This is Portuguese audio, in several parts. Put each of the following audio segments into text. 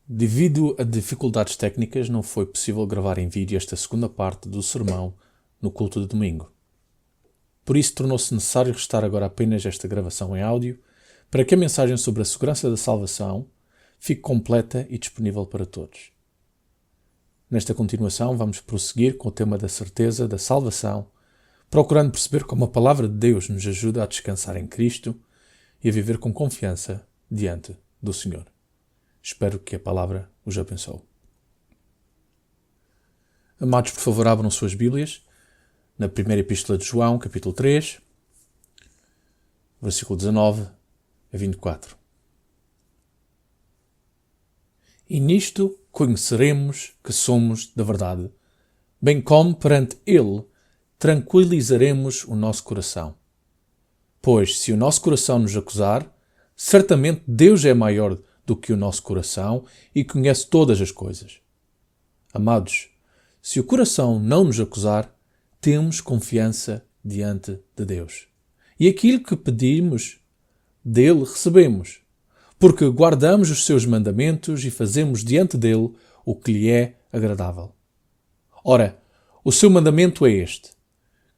Devido a dificuldades técnicas, não foi possível gravar em vídeo esta segunda parte do sermão no culto de domingo. Por isso, tornou-se necessário restar agora apenas esta gravação em áudio para que a mensagem sobre a segurança da salvação fique completa e disponível para todos. Nesta continuação, vamos prosseguir com o tema da certeza da salvação, procurando perceber como a palavra de Deus nos ajuda a descansar em Cristo e a viver com confiança diante do Senhor. Espero que a palavra os abençoe. Amados, por favor, abram suas Bíblias na primeira epístola de João, capítulo 3, versículo 19 a 24. E nisto conheceremos que somos da verdade, bem como perante Ele tranquilizaremos o nosso coração. Pois, se o nosso coração nos acusar, certamente Deus é maior do que o nosso coração e conhece todas as coisas. Amados, se o coração não nos acusar, temos confiança diante de Deus. E aquilo que pedimos, dele recebemos, porque guardamos os seus mandamentos e fazemos diante dele o que lhe é agradável. Ora, o seu mandamento é este,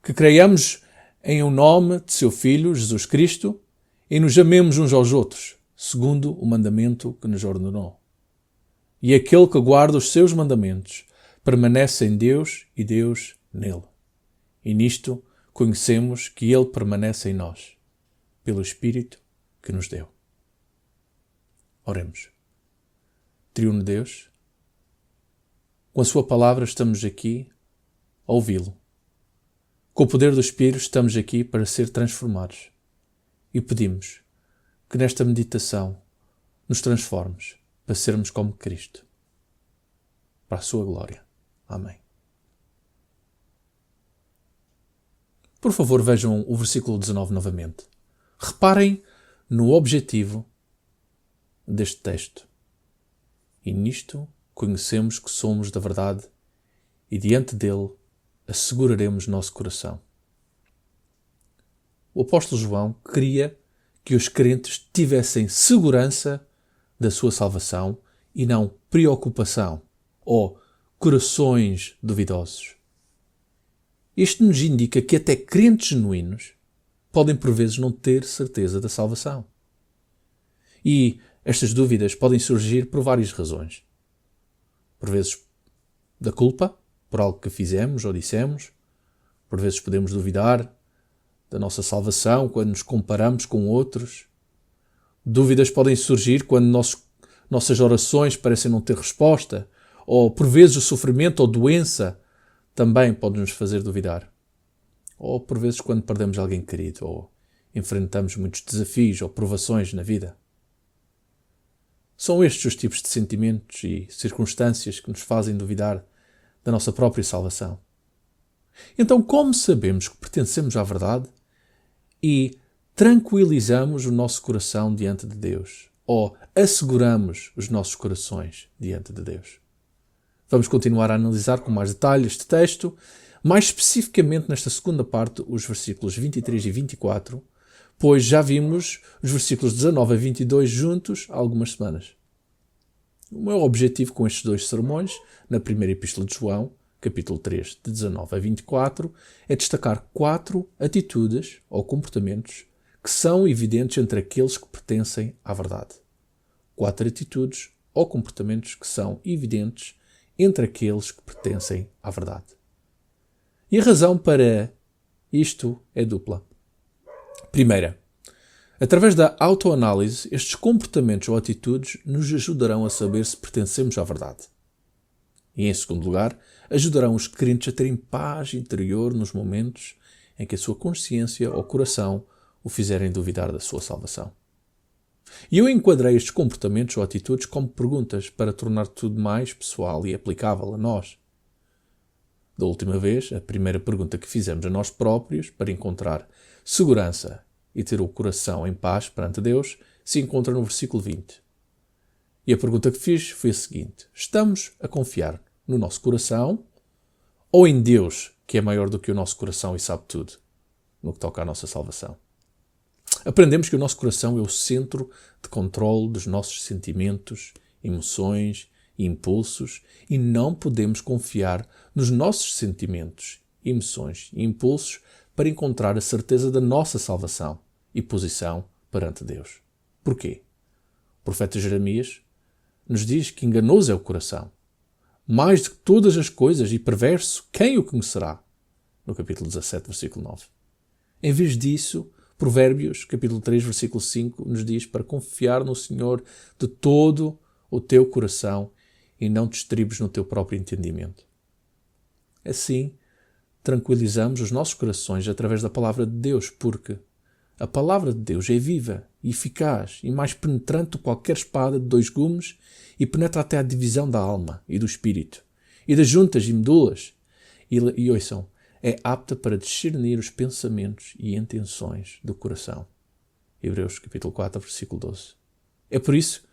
que creiamos em o nome de seu Filho, Jesus Cristo, e nos amemos uns aos outros, segundo o mandamento que nos ordenou. E aquele que guarda os seus mandamentos permanece em Deus e Deus nele. E nisto conhecemos que ele permanece em nós, pelo Espírito que nos deu. Oremos. Triuno Deus, com a sua palavra estamos aqui a ouvi-lo. Com o poder do Espírito estamos aqui para ser transformados. E pedimos que nesta meditação nos transformes para sermos como Cristo. Para a sua glória. Amém. Por favor, vejam o versículo 19 novamente. Reparem no objetivo deste texto. E nisto conhecemos que somos da verdade e diante dele asseguraremos nosso coração. O apóstolo João queria que os crentes tivessem segurança da sua salvação e não preocupação ou corações duvidosos. Isto nos indica que até crentes genuínos podem por vezes não ter certeza da salvação. E estas dúvidas podem surgir por várias razões. Por vezes da culpa, por algo que fizemos ou dissemos. Por vezes podemos duvidar da nossa salvação quando nos comparamos com outros. Dúvidas podem surgir quando nossas orações parecem não ter resposta, ou por vezes o sofrimento ou doença também pode nos fazer duvidar. Ou por vezes quando perdemos alguém querido, ou enfrentamos muitos desafios ou provações na vida. São estes os tipos de sentimentos e circunstâncias que nos fazem duvidar da nossa própria salvação. Então, como sabemos que pertencemos à verdade e tranquilizamos o nosso coração diante de Deus, ou asseguramos os nossos corações diante de Deus? Vamos continuar a analisar com mais detalhe este texto, mais especificamente nesta segunda parte, os versículos 23 e 24, pois já vimos os versículos 19 a 22 juntos há algumas semanas. O meu objetivo com estes dois sermões, na primeira epístola de João, capítulo 3, de 19 a 24, é destacar 4 atitudes ou comportamentos que são evidentes entre aqueles que pertencem à verdade. 4 atitudes ou comportamentos que são evidentes entre aqueles que pertencem à verdade. E a razão para isto é dupla. Primeira, através da autoanálise, estes comportamentos ou atitudes nos ajudarão a saber se pertencemos à verdade. E, em segundo lugar, ajudarão os crentes a terem paz interior nos momentos em que a sua consciência ou coração o fizerem duvidar da sua salvação. E eu enquadrei estes comportamentos ou atitudes como perguntas para tornar tudo mais pessoal e aplicável a nós. Da última vez, a primeira pergunta que fizemos a nós próprios para encontrar segurança e ter o coração em paz perante Deus se encontra no versículo 20. E a pergunta que fiz foi a seguinte: estamos a confiar no nosso coração ou em Deus, que é maior do que o nosso coração e sabe tudo, no que toca à nossa salvação? Aprendemos que o nosso coração é o centro de controle dos nossos sentimentos emoções e impulsos e não podemos confiar nos nossos sentimentos, emoções e impulsos para encontrar a certeza da nossa salvação e posição perante Deus. Porquê? O profeta Jeremias nos diz que enganoso é o coração. Mais do que todas as coisas e perverso, quem o conhecerá? No capítulo 17, versículo 9. Em vez disso, Provérbios, capítulo 3, versículo 5, nos diz para confiar no Senhor de todo o teu coração e não te estribes no teu próprio entendimento. Assim, tranquilizamos os nossos corações através da palavra de Deus, porque a palavra de Deus é viva e eficaz e mais penetrante do que qualquer espada de 2 gumes e penetra até a divisão da alma e do espírito e das juntas e medulas. E ouçam, é apta para discernir os pensamentos e intenções do coração. Hebreus capítulo 4, versículo 12. É por isso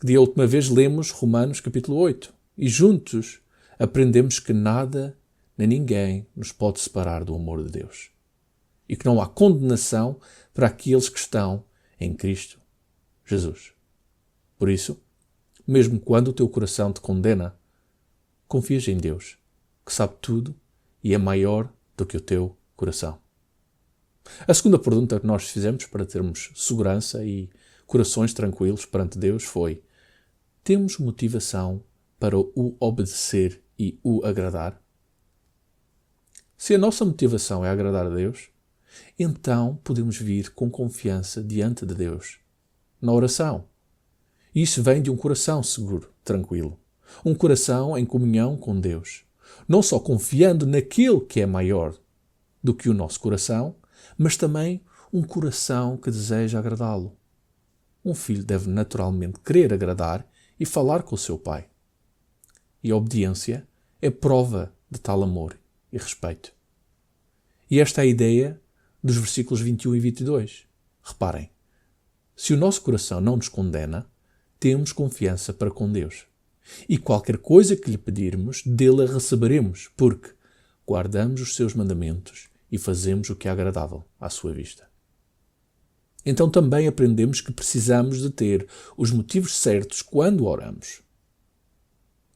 que a última vez lemos Romanos capítulo 8 e juntos aprendemos que nada nem ninguém nos pode separar do amor de Deus e que não há condenação para aqueles que estão em Cristo Jesus. Por isso, mesmo quando o teu coração te condena, confias em Deus, que sabe tudo e é maior do que o teu coração. A segunda pergunta que nós fizemos para termos segurança e corações tranquilos perante Deus foi: temos motivação para o obedecer e o agradar? Se a nossa motivação é agradar a Deus, então podemos vir com confiança diante de Deus, na oração. E isso vem de um coração seguro, tranquilo. Um coração em comunhão com Deus. Não só confiando naquele que é maior do que o nosso coração, mas também um coração que deseja agradá-lo. Um filho deve naturalmente querer agradar e falar com o seu pai. E a obediência é prova de tal amor e respeito. E esta é a ideia dos versículos 21 e 22. Reparem, se o nosso coração não nos condena, temos confiança para com Deus. E qualquer coisa que lhe pedirmos, dele a receberemos, porque guardamos os seus mandamentos e fazemos o que é agradável à sua vista. Então também aprendemos que precisamos de ter os motivos certos quando oramos.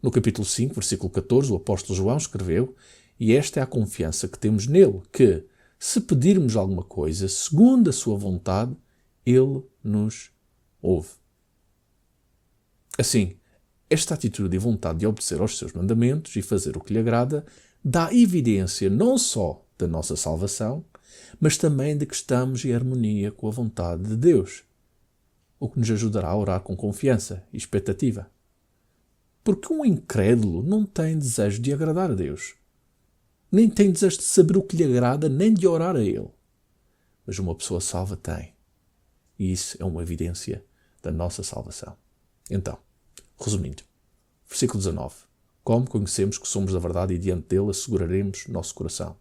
No capítulo 5, versículo 14, o apóstolo João escreveu: e esta é a confiança que temos nele, que, se pedirmos alguma coisa segundo a sua vontade, ele nos ouve. Assim, esta atitude e vontade de obedecer aos seus mandamentos e fazer o que lhe agrada dá evidência não só da nossa salvação, mas também de que estamos em harmonia com a vontade de Deus, o que nos ajudará a orar com confiança e expectativa. Porque um incrédulo não tem desejo de agradar a Deus, nem tem desejo de saber o que lhe agrada, nem de orar a Ele. Mas uma pessoa salva tem. E isso é uma evidência da nossa salvação. Então, resumindo, versículo 19. Como conhecemos que somos da verdade e diante dele asseguraremos nosso coração?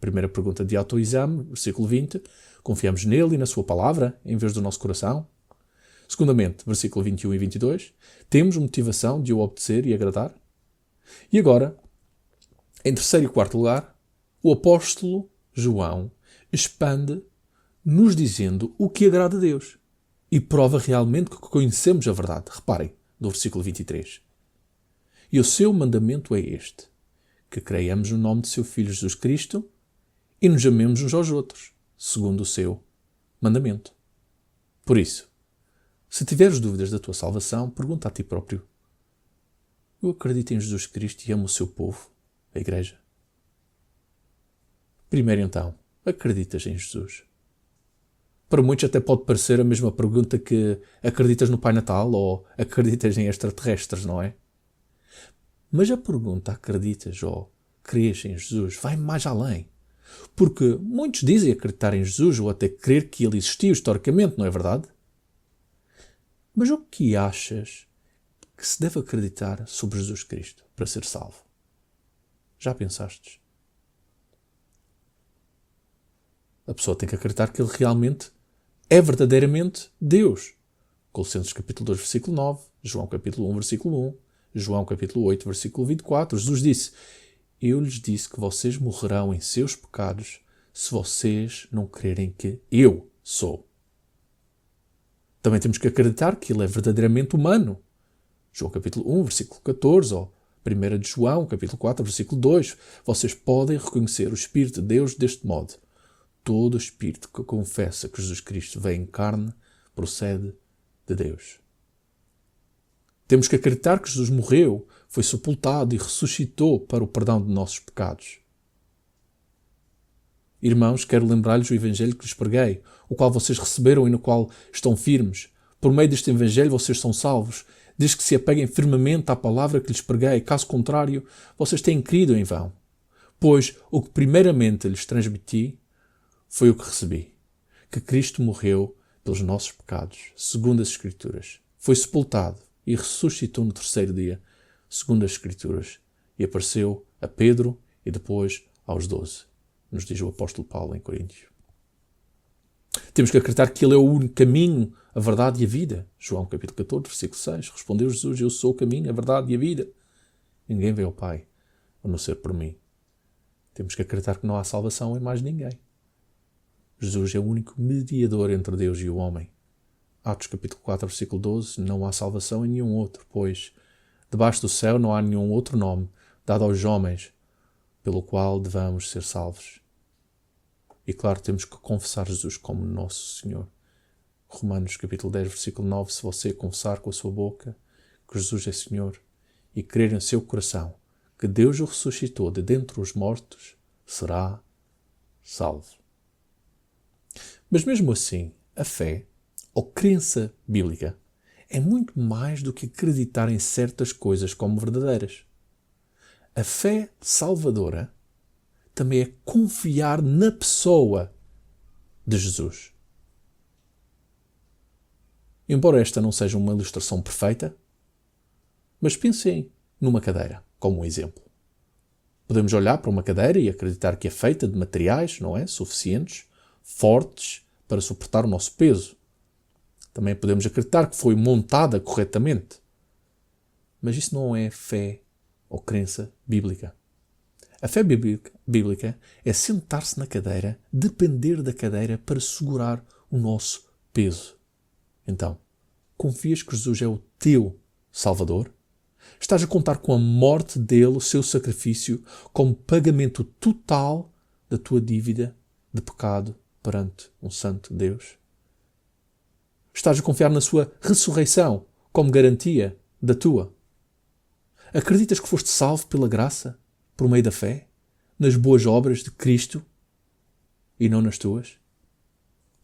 Primeira pergunta de autoexame, versículo 20. Confiamos nele e na sua palavra em vez do nosso coração? Segundamente, versículo 21 e 22. Temos motivação de o obedecer e agradar? E agora, em terceiro e quarto lugar, o apóstolo João expande nos dizendo o que agrada a Deus e prova realmente que conhecemos a verdade. Reparem, no versículo 23. E o seu mandamento é este, que creiamos no nome de seu Filho Jesus Cristo e nos amemos uns aos outros, segundo o seu mandamento. Por isso, se tiveres dúvidas da tua salvação, pergunta a ti próprio: eu acredito em Jesus Cristo e amo o seu povo, a Igreja? Primeiro então, acreditas em Jesus? Para muitos até pode parecer a mesma pergunta que acreditas no Pai Natal ou acreditas em extraterrestres, não é? Mas a pergunta acreditas ou crês em Jesus vai mais além. Porque muitos dizem acreditar em Jesus ou até crer que ele existiu historicamente, não é verdade? Mas o que achas que se deve acreditar sobre Jesus Cristo para ser salvo? Já pensastes? A pessoa tem que acreditar que ele realmente é verdadeiramente Deus. Colossenses capítulo 2, versículo 9, João capítulo 1, versículo 1, João capítulo 8, versículo 24. Jesus disse: eu lhes disse que vocês morrerão em seus pecados se vocês não crerem que eu sou. Também temos que acreditar que ele é verdadeiramente humano. João capítulo 1, versículo 14, ou 1 de João, capítulo 4, versículo 2. Vocês podem reconhecer o Espírito de Deus deste modo. Todo espírito que confessa que Jesus Cristo veio em carne procede de Deus. Temos que acreditar que Jesus morreu, foi sepultado e ressuscitou para o perdão de nossos pecados. Irmãos, quero lembrar-lhes o Evangelho que lhes preguei, o qual vocês receberam e no qual estão firmes. Por meio deste Evangelho vocês são salvos, desde que se apeguem firmemente à palavra que lhes preguei. Caso contrário, vocês têm crido em vão. Pois o que primeiramente lhes transmiti foi o que recebi, que Cristo morreu pelos nossos pecados, segundo as Escrituras. Foi sepultado e ressuscitou no terceiro dia, segundo as Escrituras, e apareceu a Pedro e depois aos 12, nos diz o apóstolo Paulo em Coríntios. Temos que acreditar que Ele é o único caminho, a verdade e a vida. João capítulo 14, versículo 6. Respondeu Jesus: eu sou o caminho, a verdade e a vida. Ninguém vê ao Pai, a não ser por mim. Temos que acreditar que não há salvação em mais ninguém. Jesus é o único mediador entre Deus e o homem. Atos capítulo 4, versículo 12. Não há salvação em nenhum outro, pois debaixo do céu não há nenhum outro nome dado aos homens pelo qual devamos ser salvos. E claro, temos que confessar Jesus como nosso Senhor. Romanos capítulo 10, versículo 9. Se você confessar com a sua boca que Jesus é Senhor e crer em seu coração que Deus o ressuscitou de dentre os mortos, será salvo. Mas mesmo assim, a fé, ou crença bíblica, é muito mais do que acreditar em certas coisas como verdadeiras. A fé salvadora também é confiar na pessoa de Jesus. Embora esta não seja uma ilustração perfeita, mas pensem numa cadeira, como um exemplo. Podemos olhar para uma cadeira e acreditar que é feita de materiais, não é? Suficientes, fortes, para suportar o nosso peso. Também podemos acreditar que foi montada corretamente. Mas isso não é fé ou crença bíblica. A fé bíblica é sentar-se na cadeira, depender da cadeira para segurar o nosso peso. Então, confias que Jesus é o teu Salvador? Estás a contar com a morte dele, o seu sacrifício, como pagamento total da tua dívida de pecado perante um santo Deus? Estás a confiar na sua ressurreição como garantia da tua? Acreditas que foste salvo pela graça, por meio da fé, nas boas obras de Cristo e não nas tuas?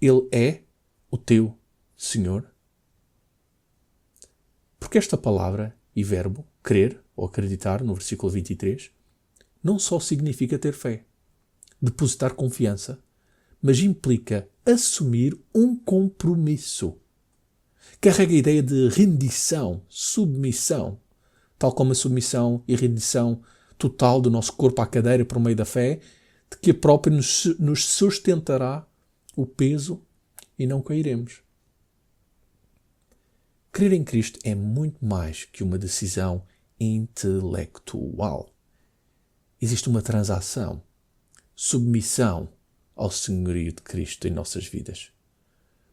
Ele é o teu Senhor? Porque esta palavra e verbo, crer ou acreditar, no versículo 23, não só significa ter fé, depositar confiança, mas implica assumir um compromisso. Carrega a ideia de rendição, submissão, tal como a submissão e rendição total do nosso corpo à cadeira por meio da fé, de que a própria nos sustentará o peso e não cairemos. Crer em Cristo é muito mais que uma decisão intelectual. Existe uma transação, submissão ao senhorio de Cristo em nossas vidas.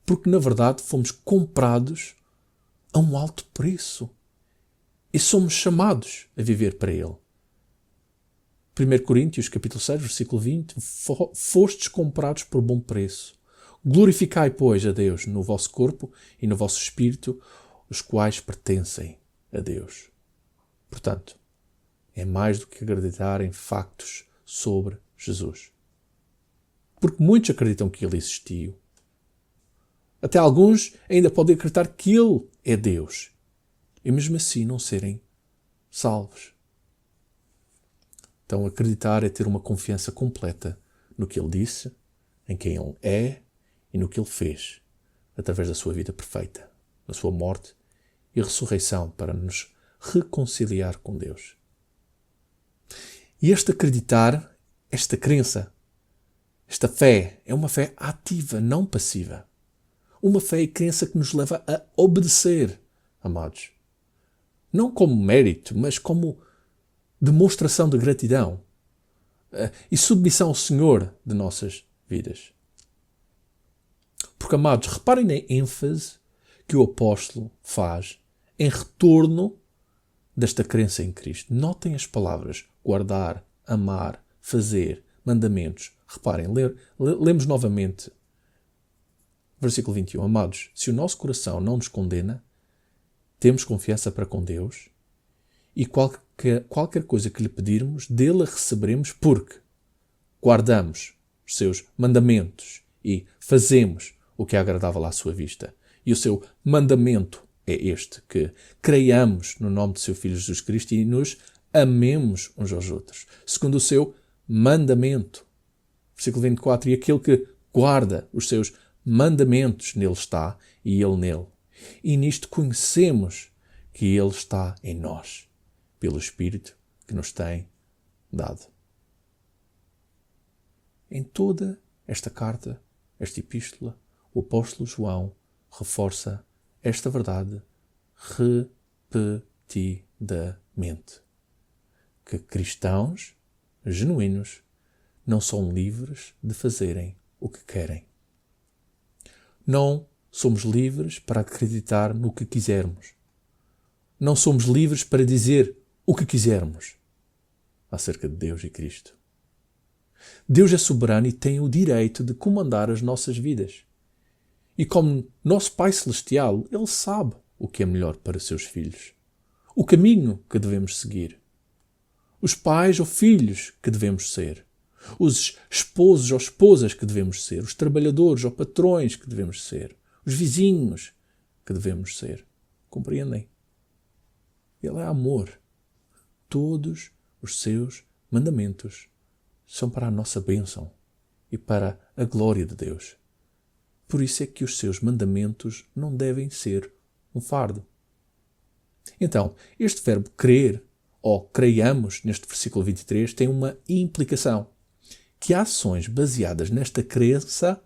Porque, na verdade, fomos comprados a um alto preço e somos chamados a viver para Ele. 1 Coríntios, capítulo 6, versículo 20, fostes comprados por bom preço. Glorificai, pois, a Deus no vosso corpo e no vosso espírito, os quais pertencem a Deus. Portanto, é mais do que acreditar em factos sobre Jesus. Porque muitos acreditam que Ele existiu. Até alguns ainda podem acreditar que Ele é Deus. E mesmo assim não serem salvos. Então acreditar é ter uma confiança completa no que Ele disse, em quem Ele é e no que Ele fez, através da sua vida perfeita, na sua morte e ressurreição para nos reconciliar com Deus. E este acreditar, esta crença, esta fé, é uma fé ativa, não passiva. Uma fé e crença que nos leva a obedecer, amados. Não como mérito, mas como demonstração de gratidão e submissão ao Senhor de nossas vidas. Porque, amados, reparem na ênfase que o apóstolo faz em retorno desta crença em Cristo. Notem as palavras guardar, amar, fazer, mandamentos. Reparem, lemos novamente. Versículo 21. Amados, se o nosso coração não nos condena, temos confiança para com Deus e qualquer coisa que lhe pedirmos, dele a receberemos porque guardamos os seus mandamentos e fazemos o que é agradável à sua vista. E o seu mandamento é este, que creiamos no nome de seu Filho Jesus Cristo e nos amemos uns aos outros, segundo o seu mandamento. Versículo 24. E aquele que guarda os seus mandamentos, nele está e ele nele. E nisto conhecemos que ele está em nós, pelo Espírito que nos tem dado. Em toda esta carta, esta epístola, o apóstolo João reforça esta verdade repetidamente. Que cristãos genuínos não são livres de fazerem o que querem. Não somos livres para acreditar no que quisermos. Não somos livres para dizer o que quisermos acerca de Deus e Cristo. Deus é soberano e tem o direito de comandar as nossas vidas. E como nosso Pai Celestial, Ele sabe o que é melhor para os seus filhos. O caminho que devemos seguir. Os pais ou filhos que devemos ser. Os esposos ou esposas que devemos ser. Os trabalhadores ou patrões que devemos ser. Os vizinhos que devemos ser. Compreendem? Ele é amor. Todos os seus mandamentos são para a nossa bênção e para a glória de Deus. Por isso é que os seus mandamentos não devem ser um fardo. Então, este verbo crer, ou creiamos, neste versículo 23, tem uma implicação. Que ações baseadas nesta crença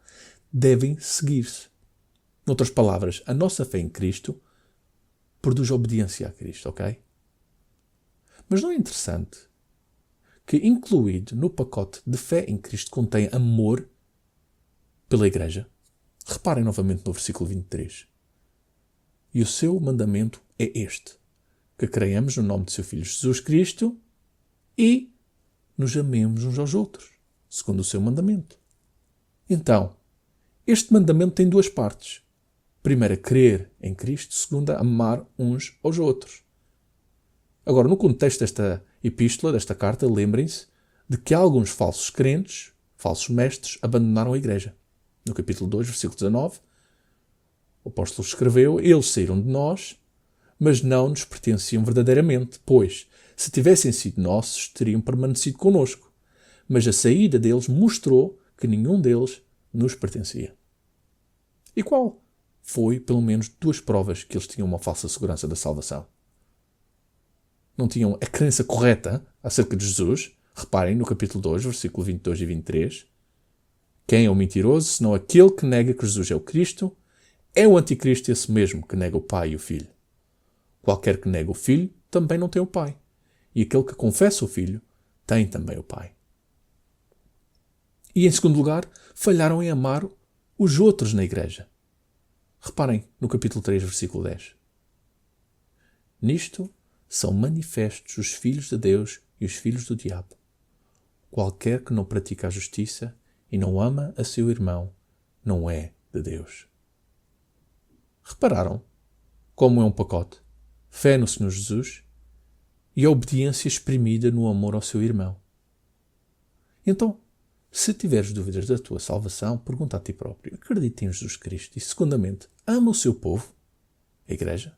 devem seguir-se. Noutras palavras, a nossa fé em Cristo produz obediência a Cristo, ok? Mas não é interessante que incluído no pacote de fé em Cristo contém amor pela Igreja? Reparem novamente no versículo 23. E o seu mandamento é este, que creiamos no nome de seu Filho Jesus Cristo e nos amemos uns aos outros, segundo o seu mandamento. Então, este mandamento tem duas partes. Primeira, crer em Cristo. Segunda, amar uns aos outros. Agora, no contexto desta epístola, desta carta, lembrem-se de que alguns falsos crentes, falsos mestres, abandonaram a Igreja. No capítulo 2, versículo 19, o apóstolo escreveu: eles saíram de nós, mas não nos pertenciam verdadeiramente, pois, se tivessem sido nossos, teriam permanecido connosco. Mas a saída deles mostrou que nenhum deles nos pertencia. E qual foi, pelo menos, duas provas que eles tinham uma falsa segurança da salvação? Não tinham a crença correta acerca de Jesus. Reparem no capítulo 2, versículo 22 e 23. Quem é o mentiroso, senão aquele que nega que Jesus é o Cristo? É o anticristo esse mesmo que nega o Pai e o Filho. Qualquer que nega o Filho também não tem o Pai. E aquele que confessa o Filho tem também o Pai. E, em segundo lugar, falharam em amar os outros na Igreja. Reparem no capítulo 3, versículo 10. Nisto são manifestos os filhos de Deus e os filhos do diabo. Qualquer que não pratica a justiça e não ama a seu irmão, não é de Deus. Repararam como é um pacote? Fé no Senhor Jesus e a obediência exprimida no amor ao seu irmão. Então, se tiveres dúvidas da tua salvação, pergunta a ti próprio: acredita em Jesus Cristo? E, segundamente, ama o seu povo, a Igreja?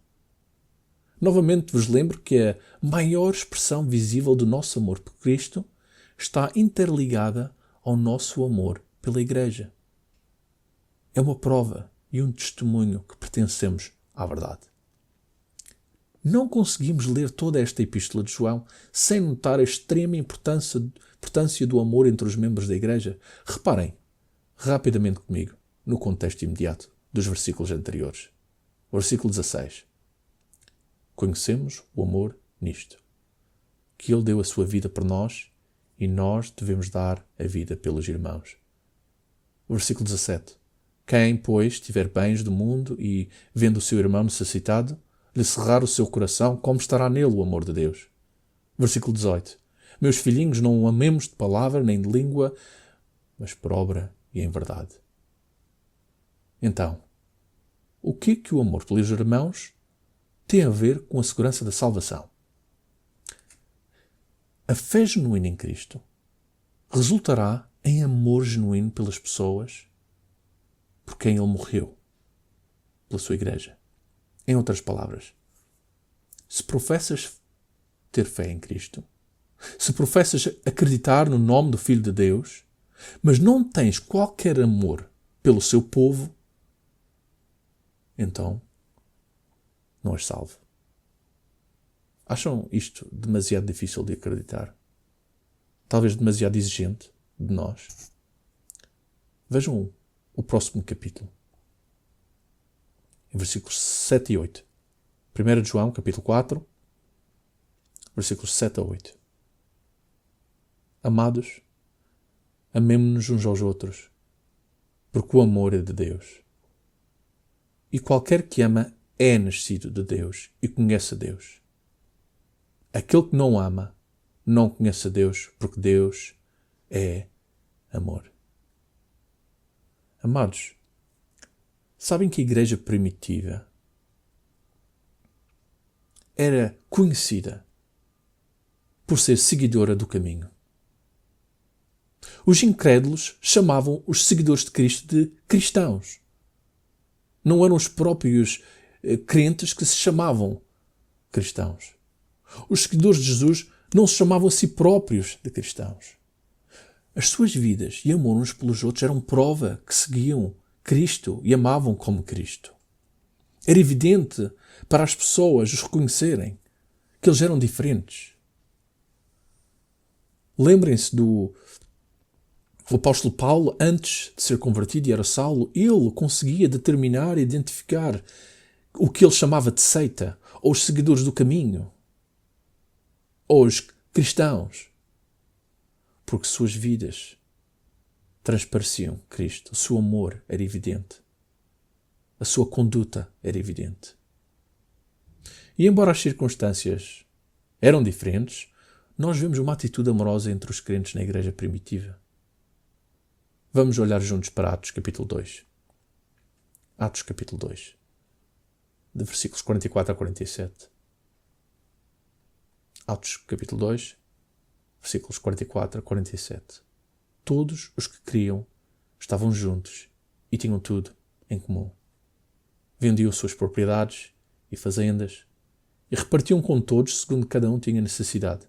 Novamente vos lembro que a maior expressão visível do nosso amor por Cristo está interligada ao nosso amor pela Igreja. É uma prova e um testemunho que pertencemos à verdade. Não conseguimos ler toda esta epístola de João sem notar a extrema importância do amor entre os membros da Igreja. Reparem rapidamente comigo no contexto imediato dos versículos anteriores. Versículo 16. Conhecemos o amor nisto, que Ele deu a sua vida por nós e nós devemos dar a vida pelos irmãos. Versículo 17. Quem, pois, tiver bens do mundo e, vendo o seu irmão necessitado, lhe cerrar o seu coração, como estará nele o amor de Deus? Versículo 18. Meus filhinhos, não o amemos de palavra nem de língua, mas por obra e em verdade. Então, o que é que o amor pelos irmãos tem a ver com a segurança da salvação? A fé genuína em Cristo resultará em amor genuíno pelas pessoas por quem Ele morreu, pela sua igreja. Em outras palavras, se professas ter fé em Cristo, se professas acreditar no nome do Filho de Deus, mas não tens qualquer amor pelo seu povo, então não és salvo. Acham isto demasiado difícil de acreditar? Talvez demasiado exigente de nós? Vejam o próximo capítulo. Em versículos 7 e 8. 1 de João, capítulo 4, versículos 7 a 8. Amados, amemo-nos uns aos outros, porque o amor é de Deus. E qualquer que ama é nascido de Deus e conhece a Deus. Aquele que não ama não conhece a Deus, porque Deus é amor. Amados, sabem que a igreja primitiva era conhecida por ser seguidora do caminho. Os incrédulos chamavam os seguidores de Cristo de cristãos. Não eram os próprios crentes que se chamavam cristãos. Os seguidores de Jesus não se chamavam a si próprios de cristãos. As suas vidas e amor uns pelos outros eram prova que seguiam Cristo e amavam como Cristo. Era evidente para as pessoas os reconhecerem que eles eram diferentes. Lembrem-se do apóstolo Paulo, antes de ser convertido e era Saulo, ele conseguia determinar e identificar o que ele chamava de seita, ou os seguidores do caminho, ou os cristãos, porque suas vidas transpareciam Cristo, o seu amor era evidente, a sua conduta era evidente. E embora as circunstâncias eram diferentes, nós vemos uma atitude amorosa entre os crentes na igreja primitiva. Vamos olhar juntos para Atos capítulo 2. Atos capítulo 2, de versículos 44 a 47. Atos capítulo 2, versículos 44 a 47. Todos os que criam estavam juntos e tinham tudo em comum. Vendiam suas propriedades e fazendas e repartiam com todos segundo cada um tinha necessidade.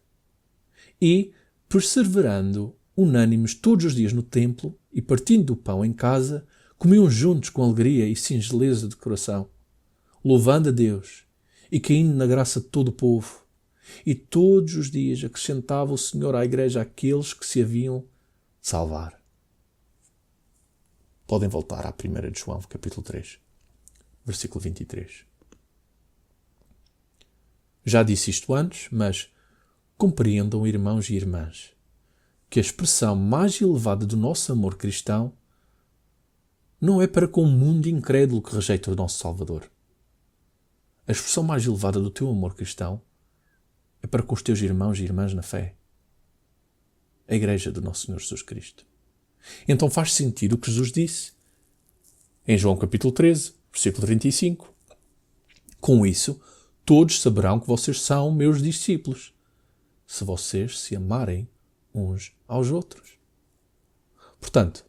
E, perseverando unânimes todos os dias no templo e partindo do pão em casa, comiam juntos com alegria e singeleza de coração, louvando a Deus e caindo na graça de todo o povo. E todos os dias acrescentava o Senhor à igreja aqueles que se haviam de salvar. Podem voltar à 1 de João, capítulo 3, versículo 23. Já disse isto antes, mas compreendam, irmãos e irmãs, que a expressão mais elevada do nosso amor cristão não é para com o mundo incrédulo que rejeita o nosso Salvador. A expressão mais elevada do teu amor cristão é para com os teus irmãos e irmãs na fé. A igreja do nosso Senhor Jesus Cristo. Então faz sentido o que Jesus disse em João capítulo 13, versículo 35. Com isso, todos saberão que vocês são meus discípulos, se vocês se amarem uns aos outros. Portanto,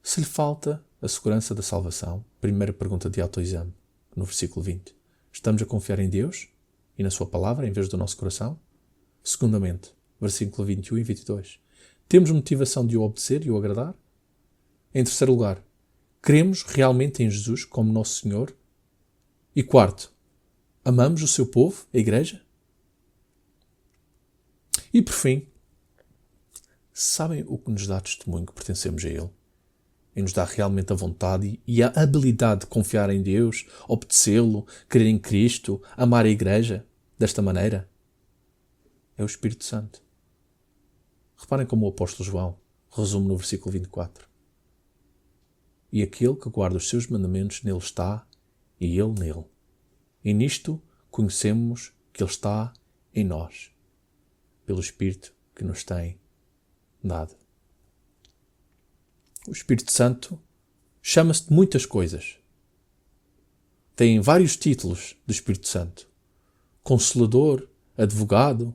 se lhe falta a segurança da salvação, primeira pergunta de autoexame, no versículo 20. Estamos a confiar em Deus e na sua palavra em vez do nosso coração? Segundamente, versículo 21 e 22. Temos motivação de o obedecer e o agradar? Em terceiro lugar, cremos realmente em Jesus como nosso Senhor? E quarto, amamos o seu povo, a igreja? E por fim, sabem o que nos dá testemunho que pertencemos a Ele? E nos dá realmente a vontade e a habilidade de confiar em Deus, obedecê-lo, crer em Cristo, amar a igreja desta maneira? É o Espírito Santo. Reparem como o apóstolo João resume no versículo 24. E aquele que guarda os seus mandamentos nele está, e ele nele. E nisto conhecemos que Ele está em nós, pelo Espírito que nos tem dado. O Espírito Santo chama-se de muitas coisas. Tem vários títulos do Espírito Santo. Consolador, advogado,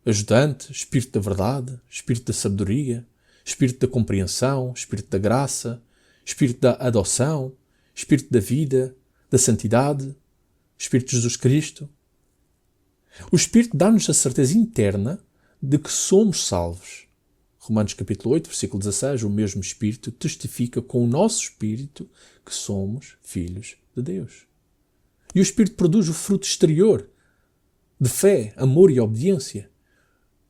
ajudante, Espírito da verdade, Espírito da sabedoria, Espírito da compreensão, Espírito da graça, Espírito da adoção, Espírito da vida, da santidade, Espírito de Jesus Cristo. O Espírito dá-nos a certeza interna de que somos salvos. Romanos capítulo 8, versículo 16, o mesmo Espírito testifica com o nosso Espírito que somos filhos de Deus. E o Espírito produz o fruto exterior de fé, amor e obediência,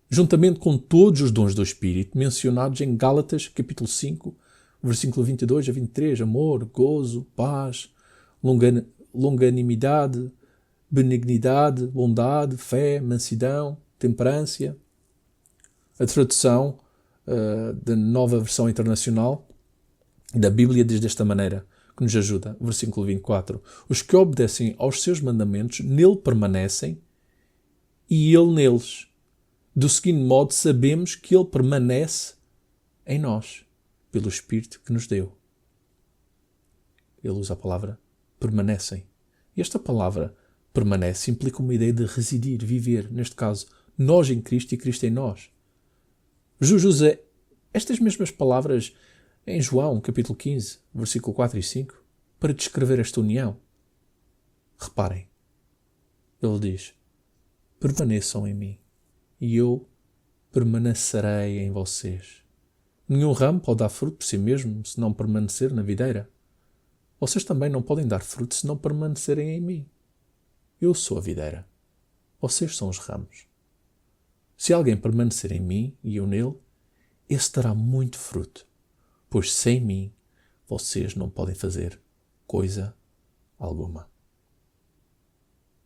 juntamente com todos os dons do Espírito mencionados em Gálatas capítulo 5, versículo 22 a 23, amor, gozo, paz, longanimidade, benignidade, bondade, fé, mansidão, temperância. A tradução da Nova Versão Internacional da Bíblia diz desta maneira, que nos ajuda. Versículo 24. Os que obedecem aos seus mandamentos nele permanecem e ele neles. Do seguinte modo, sabemos que ele permanece em nós, pelo Espírito que nos deu. Ele usa a palavra permanecem. E esta palavra permanece implica uma ideia de residir, viver. Neste caso, nós em Cristo e Cristo em nós. Jesus usa estas mesmas palavras em João, capítulo 15, versículo 4 e 5, para descrever esta união. Reparem, ele diz, permaneçam em mim e eu permanecerei em vocês. Nenhum ramo pode dar fruto por si mesmo se não permanecer na videira. Vocês também não podem dar fruto se não permanecerem em mim. Eu sou a videira. Vocês são os ramos. Se alguém permanecer em mim e eu nele, esse dará muito fruto, pois sem mim vocês não podem fazer coisa alguma.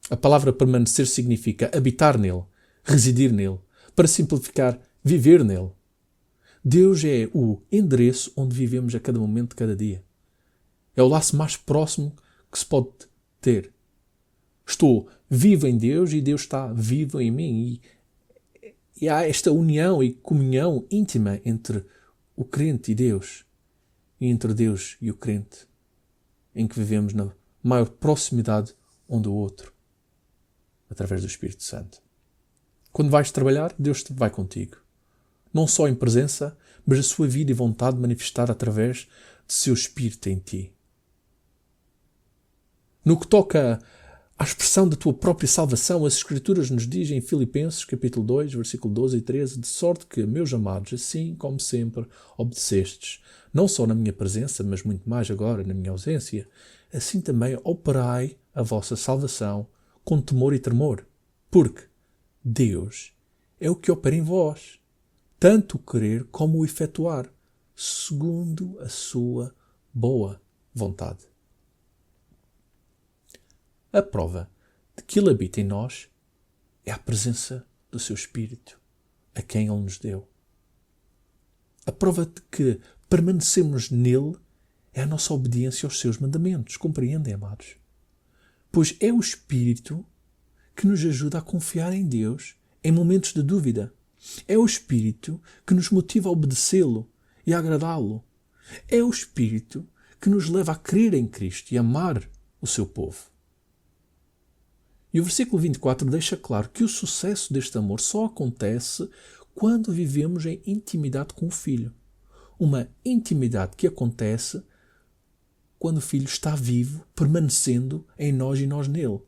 A palavra permanecer significa habitar nele, residir nele, para simplificar, viver nele. Deus é o endereço onde vivemos a cada momento de cada dia. É o laço mais próximo que se pode ter. Estou vivo em Deus e Deus está vivo em mim. E há esta união e comunhão íntima entre o crente e Deus, e entre Deus e o crente, em que vivemos na maior proximidade um do outro, através do Espírito Santo. Quando vais trabalhar, Deus vai contigo. Não só em presença, mas a sua vida e vontade manifestada através de seu Espírito em ti. No que toca à expressão da tua própria salvação, as Escrituras nos dizem em Filipenses, capítulo 2, versículo 12 e 13, de sorte que, meus amados, assim como sempre obedecestes, não só na minha presença, mas muito mais agora na minha ausência, assim também operai a vossa salvação com temor e tremor, porque Deus é o que opera em vós, tanto o querer como o efetuar, segundo a sua boa vontade. A prova de que Ele habita em nós é a presença do seu Espírito, a quem Ele nos deu. A prova de que permanecemos nele é a nossa obediência aos seus mandamentos. Compreendem, amados? Pois é o Espírito que nos ajuda a confiar em Deus em momentos de dúvida. É o Espírito que nos motiva a obedecê-lo e a agradá-lo. É o Espírito que nos leva a crer em Cristo e amar o seu povo. E o versículo 24 deixa claro que o sucesso deste amor só acontece quando vivemos em intimidade com o Filho. Uma intimidade que acontece quando o Filho está vivo, permanecendo em nós e nós nele.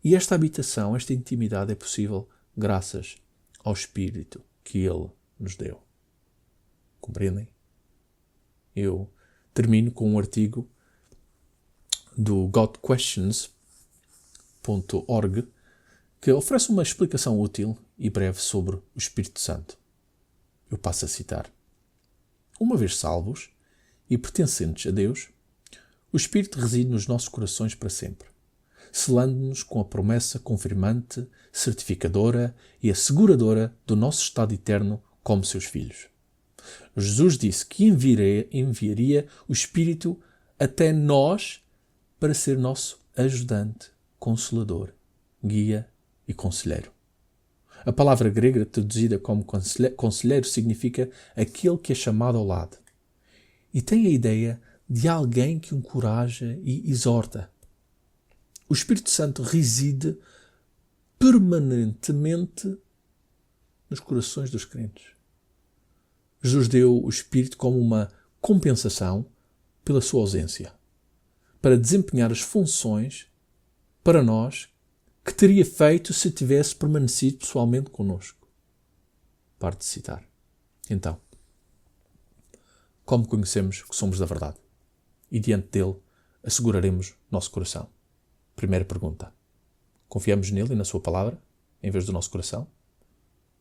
E esta habitação, esta intimidade é possível graças ao Espírito que Ele nos deu. Compreendem? Eu termino com um artigo do GodQuestions.org que oferece uma explicação útil e breve sobre o Espírito Santo. Eu passo a citar. Uma vez salvos e pertencentes a Deus, o Espírito reside nos nossos corações para sempre, selando-nos com a promessa confirmante, certificadora e asseguradora do nosso estado eterno como seus filhos. Jesus disse que enviaria o Espírito até nós para ser nosso ajudante, consolador, guia e conselheiro. A palavra grega traduzida como conselheiro significa aquele que é chamado ao lado e tem a ideia de alguém que encoraja e exorta. O Espírito Santo reside permanentemente nos corações dos crentes. Jesus deu o Espírito como uma compensação pela sua ausência, para desempenhar as funções para nós que teria feito se tivesse permanecido pessoalmente connosco. Pare de citar. Então, como conhecemos que somos da verdade? E diante dele asseguraremos nosso coração? Primeira pergunta. Confiamos nele e na sua palavra, em vez do nosso coração?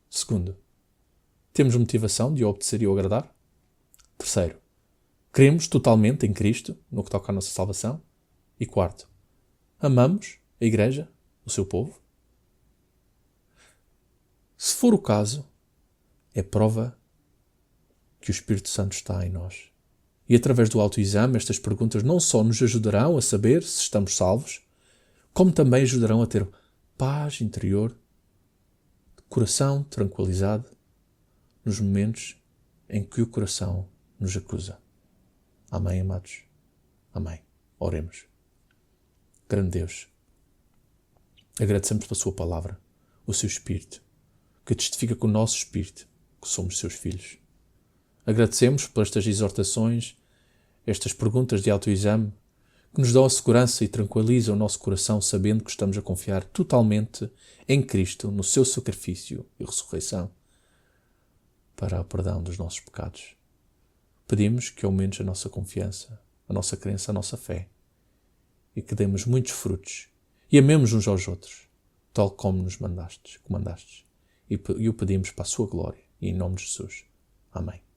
Segundo, temos motivação de o obedecer e o agradar? Terceiro, cremos totalmente em Cristo no que toca à nossa salvação? E quarto, amamos a Igreja, o seu povo? Se for o caso, é prova que o Espírito Santo está em nós. E através do autoexame, estas perguntas não só nos ajudarão a saber se estamos salvos, como também ajudarão a ter paz interior, coração tranquilizado nos momentos em que o coração nos acusa. Amém, amados? Amém. Oremos. Grande Deus, agradecemos pela sua palavra, o seu Espírito, que testifica com o nosso Espírito que somos seus filhos. Agradecemos por estas exortações, estas perguntas de autoexame, que nos dão a segurança e tranquilizam o nosso coração sabendo que estamos a confiar totalmente em Cristo, no seu sacrifício e ressurreição, para o perdão dos nossos pecados. Pedimos que aumentes a nossa confiança, a nossa crença, a nossa fé, e que demos muitos frutos e amemos uns aos outros, tal como nos comandastes, e o pedimos para a sua glória, e em nome de Jesus. Amém.